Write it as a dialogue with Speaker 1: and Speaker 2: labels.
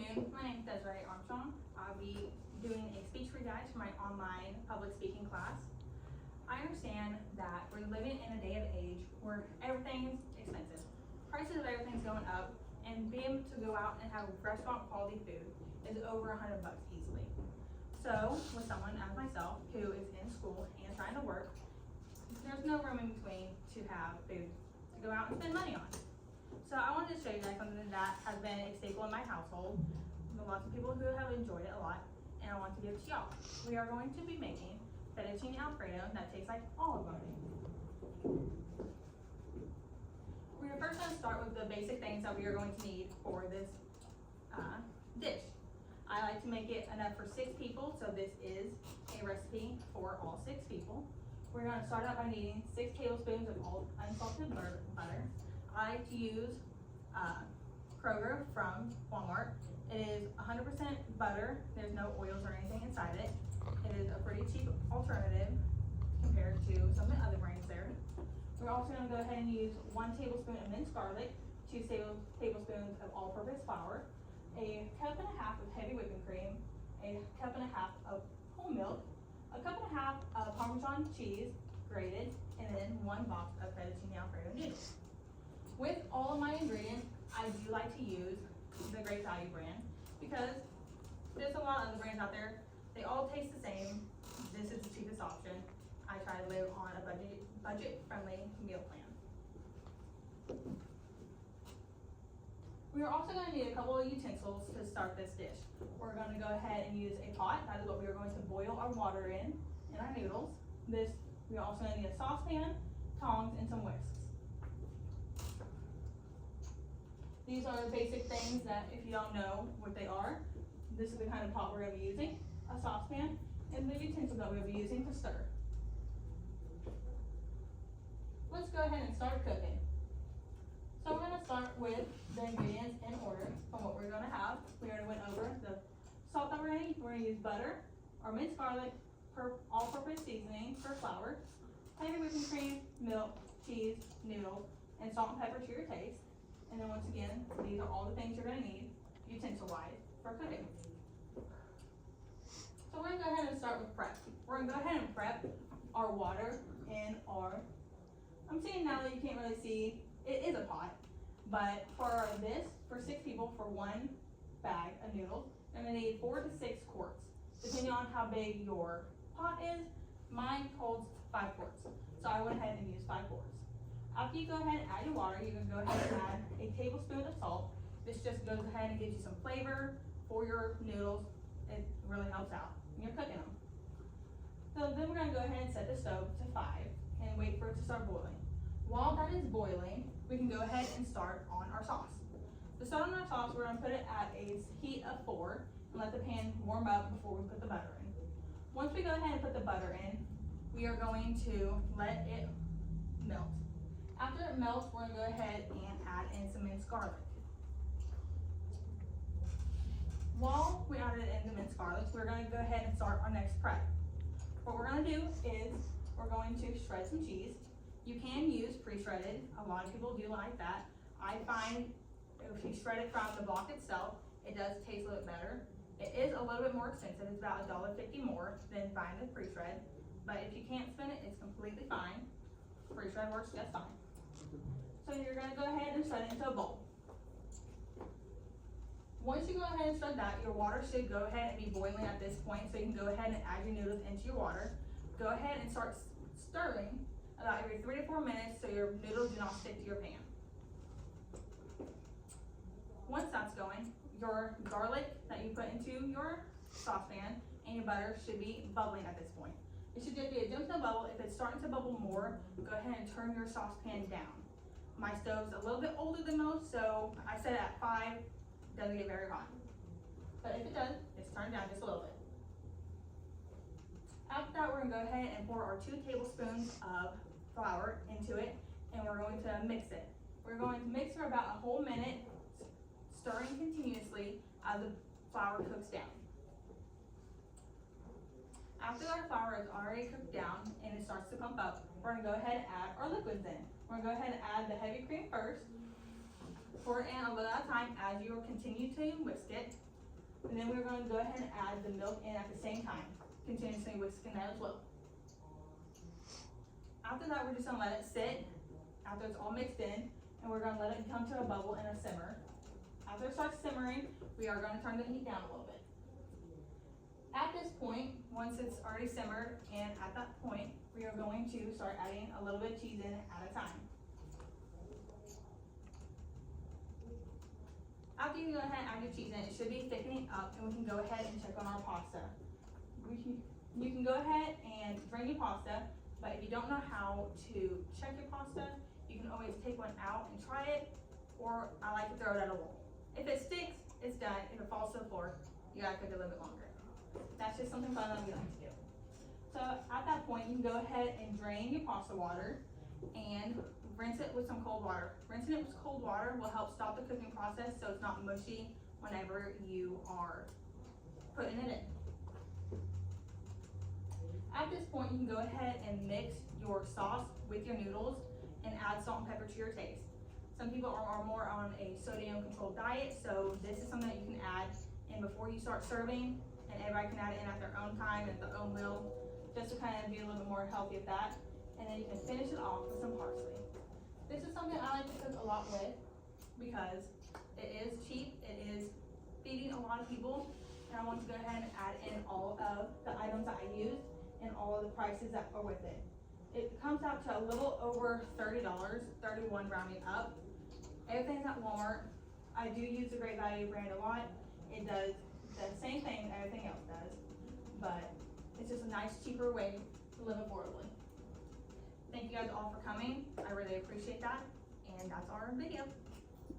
Speaker 1: afternoon. My name is Desiree Armstrong. I'll be doing a speech for you guys for my online public speaking class. I understand that we're living in a day of age where everything's expensive. Prices of everything's going up, and being able to go out and have restaurant quality food is over $100 easily. So, with someone as myself who is in school and trying to work, there's no room in between to have food to go out and spend money on. So I wanted to show you guys something that has been a staple in my household. There are lots of people who have enjoyed it a lot, and I want to give it to y'all. We are going to be making fettuccine Alfredo that tastes like olive oil. We're first going to start with the basic things that we are going to need for this dish. I like to make it enough for 6 people, so this is a recipe for all 6 people. We're going to start out by needing 6 tablespoons of unsalted butter. I like to use Kroger from Walmart. It is 100% butter. There's no oils or anything inside it. It is a pretty cheap alternative compared to some of the other brands there. We're also going to go ahead and use 1 tablespoon of minced garlic, 2 tablespoons of all-purpose flour, a cup and a half of heavy whipping cream, a cup and a half of whole milk, a cup and a half of Parmesan cheese grated, and then 1 box of fettuccine Alfredo noodles. With all of my ingredients, I do like to use the Great Value brand because there's a lot of other brands out there. They all taste the same. This is the cheapest option. I try to live on a budget-friendly meal plan. We are also going to need a couple of utensils to start this dish. We're going to go ahead and use a pot. That is what we are going to boil our water in our noodles. We are also going to need a saucepan, tongs, and some whisks. These are the basic things that if you don't know what they are, this is the kind of pot we're going to be using, a saucepan, and the utensil that we'll be using to stir. Let's go ahead and start cooking. So we're going to start with the ingredients in order from what we're going to have. We already went over the salt that we're going to use. We're going to use butter, our minced garlic, all-purpose seasoning for flour, heavy whipping cream, milk, cheese, noodles, and salt and pepper to your taste. And then once again, these are all the things you're going to need, utensil-wise, for cooking. So we're going to go ahead and start with prep. We're going to go ahead and prep our water in our, I'm seeing now that you can't really see, it is a pot, but for this, for 6 people, for 1 bag of noodles, you're going to need 4 to 6 quarts. Depending on how big your pot is, mine holds 5 quarts. So I went ahead and used 5 quarts. After you go ahead and add your water, you can go ahead and add a tablespoon of salt. This just goes ahead and gives you some flavor for your noodles. It really helps out when you're cooking them. So then we're going to go ahead and set the stove to 5 and wait for it to start boiling. While that is boiling, we can go ahead and start on our sauce. To start on our sauce, we're going to put it at a heat of 4 and let the pan warm up before we put the butter in. Once we go ahead and put the butter in, we are going to let it melt. After it melts, we're going to go ahead and add in some minced garlic. While we added in the minced garlic, we're going to go ahead and start our next prep. What we're going to do is we're going to shred some cheese. You can use pre-shredded. A lot of people do like that. I find if you shred it from the block itself, it does taste a little bit better. It is a little bit more expensive. It's about $1.50 more than buying the pre-shred. But if you can't spend it, it's completely fine. Pre-shred works just fine. So you're going to go ahead and shred it into a bowl. Once you go ahead and shred that, your water should go ahead and be boiling at this point, so you can go ahead and add your noodles into your water. Go ahead and start stirring about every 3 to 4 minutes so your noodles do not stick to your pan. Once that's going, your garlic that you put into your saucepan and your butter should be bubbling at this point. It should just be a gentle bubble. If it's starting to bubble more, go ahead and turn your saucepan down. My stove's a little bit older than most, so I set it at 5. It doesn't get very hot. But if it does, it's turned down just a little bit. After that, we're going to go ahead and pour our 2 tablespoons of flour into it, and we're going to mix it. We're going to mix for about a whole minute, stirring continuously as the flour cooks down. After our flour is already cooked down and it starts to pump up, we're going to go ahead and add our liquids in. We're going to go ahead and add the heavy cream first. Pour it in a little at a time as you will continue to whisk it. And then we're going to go ahead and add the milk in at the same time, continuously whisking that as well. After that, we're just gonna let it sit after it's all mixed in, and we're gonna let it come to a bubble and a simmer. After it starts simmering, we are gonna turn the heat down a little bit. At this point, once it's already simmered, and at that point, we are going to start adding a little bit of cheese in at a time. After you go ahead and add your cheese in, it should be thickening up, and we can go ahead and check on our pasta. You can go ahead and drain your pasta, but if you don't know how to check your pasta, you can always take one out and try it, or I like to throw it at a wall. If it sticks, it's done. If it falls to the floor, you gotta cook it a little bit longer. That's just something fun that we like to do. So at that point, you can go ahead and drain your pasta water and rinse it with some cold water. Rinsing it with cold water will help stop the cooking process so it's not mushy whenever you are putting it in. At this point, you can go ahead and mix your sauce with your noodles and add salt and pepper to your taste. Some people are more on a sodium controlled diet, so this is something that you can add in before you start serving, and everybody can add it in at their own time, at their own will, just to kind of be a little bit more healthy with that. And then you can finish it off with some parsley. This is something I like to cook a lot with because it is cheap, it is feeding a lot of people, and I want to go ahead and add in all of the items that I used and all of the prices that are with it. It comes out to a little over $30, $31 rounding up. Everything's at Walmart. I do use the Great Value brand a lot. It does the same thing that everything else does, but it's just a nice, cheaper way to live affordably. Thank you guys all for coming. I really appreciate that, and that's our video.